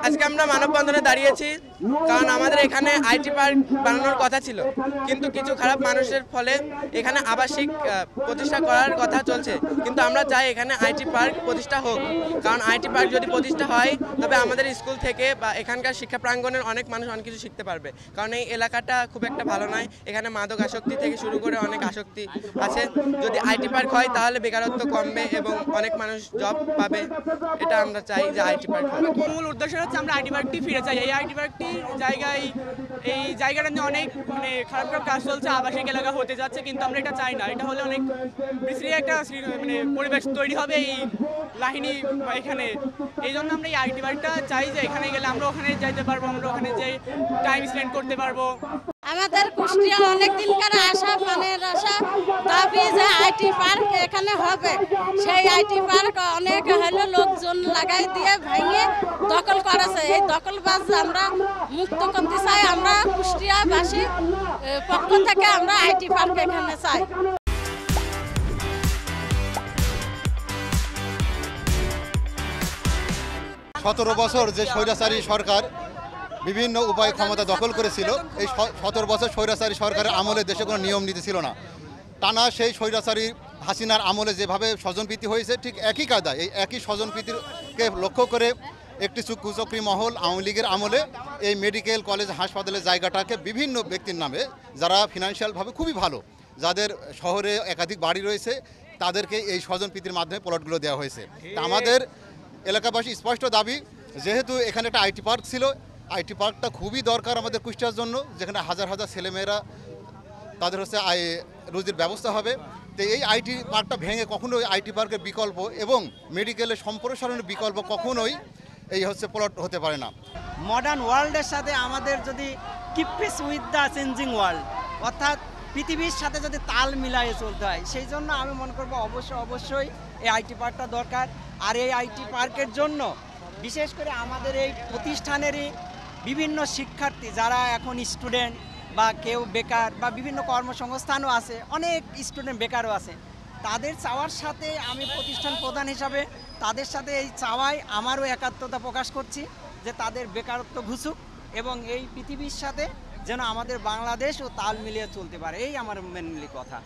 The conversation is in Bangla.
আজকে আমরা মানববন্ধনে দাঁড়িয়েছি কারণ আমাদের এখানে আইটি পার্ক বানানোর কথা ছিল, কিন্তু কিছু খারাপ মানুষের ফলে এখানে আবাসিক প্রতিষ্ঠা করার কথা চলছে। কিন্তু আমরা চাই এখানে আইটি পার্ক প্রতিষ্ঠা হোক, কারণ আইটি পার্ক যদি প্রতিষ্ঠা হয় তবে আমাদের স্কুল থেকে বা এখানকার শিক্ষা প্রাঙ্গণের অনেক মানুষ অনেক কিছু শিখতে পারবে। কারণ এই এলাকাটা খুব একটা ভালো নয়, এখানে মাদক আসক্তি থেকে শুরু করে অনেক আসক্তি আছে। যদি আইটি পার্ক হয় তাহলে বেকারত্ব কমবে এবং অনেক মানুষ জব পাবে। এটা আমরা চাই যে আইটি পার্ক হবে। মূল উদ্দেশ্য হচ্ছে আমরা আইটি পার্কটি ফিরে চাই। এই আইটি পার্কটির জায়গায় এই জায়গাটা নিয়ে অনেক খারাপ খারাপ কাজ চলছে, আবাসিক এলাকা হতে যাচ্ছে, কিন্তু আমরা এটা চাই না। এটা হলে অনেক বিশ্রী একটা পরিবেশ তৈরি হবে এই লাহিনী এখানে। এই জন্য আমরা এই আইটি পার্কটা চাই যে এখানে গেলে আমরা ওখানে যাইতে পারবো, আমরা ওখানে যে টাইম স্পেন্ড করতে পারবো। আমাদের কুষ্টিয়া অনেক দিনকার আশা, মনের আশা দাবি যে আইটি পার্ক এখানে হবে। সেই আইটি পার্ক অনেক হলো লোকজন লাগাই দিয়ে ভেঙে দখল করেছে। এই দখলবাজ আমরা মুক্ত করতে চাই। আমরা কুষ্টিয়াবাসী পক্ষ থেকে আমরা আইটি পার্ক এখানে চাই। 17 বছর যে স্বৈরাচারী সরকার বিভিন্ন উপায়ে ক্ষমতা দখল করেছিল, এই 17 বছর স্বৈরাচারী সরকারের আমলে দেশে কোনো নিয়ম নীতি ছিল না। টানা সেই স্বৈরাচারী হাসিনার আমলে যেভাবে স্বজনপ্রীতি হয়েছে, ঠিক একই কায়দায় এই একই স্বজনপ্রীতিকে লক্ষ্য করে একটি কুচক্রী মহল আওয়ামী লীগের আমলে এই মেডিকেল কলেজ হাসপাতালের জায়গাটাকে বিভিন্ন ব্যক্তির নামে, যারা ফিনান্সিয়ালভাবে খুবই ভালো, যাদের শহরে একাধিক বাড়ি রয়েছে, তাদেরকে এই স্বজনপ্রীতির মাধ্যমে প্লটগুলো দেওয়া হয়েছে। তা আমাদের এলাকাবাসী স্পষ্ট দাবি, যেহেতু এখানে একটা আইটি পার্ক ছিল, আইটি পার্কটা খুবই দরকার আমাদের কুষ্টিয়ার জন্য, যেখানে হাজার হাজার ছেলেমেয়েরা তাদের হচ্ছে রুজির ব্যবস্থা হবে। তো এই আইটি পার্কটা ভেঙে কখনোই আইটি পার্কের বিকল্প এবং মেডিকেলের সম্প্রসারণের বিকল্প কখনোই এই হচ্ছে প্লট হতে পারে না। মডার্ন ওয়ার্ল্ডের সাথে আমাদের যদি keep pace with the changing world, অর্থাৎ পৃথিবীর সাথে যদি তাল মিলায়ে চলতে হয়, সেই জন্য আমি মনে করবো অবশ্যই এই আইটি পার্কটা দরকার। আর এই আইটি পার্কের জন্য বিশেষ করে আমাদের এই প্রতিষ্ঠানেরই বিভিন্ন শিক্ষার্থী যারা এখন স্টুডেন্ট বা কেউ বেকার বা বিভিন্ন কর্মসংস্থানও আছে, অনেক স্টুডেন্ট বেকারও আছে, তাদের চাওয়ার সাথে আমি প্রতিষ্ঠান প্রধান হিসাবে তাদের সাথে এই চাওয়ায় আমারও একাত্মতা প্রকাশ করছি যে তাদের বেকারত্ব ঘুচুক এবং এই পৃথিবীর সাথে যেন আমাদের বাংলাদেশও তাল মিলিয়ে চলতে পারে। এই আমার মেনলি কথা।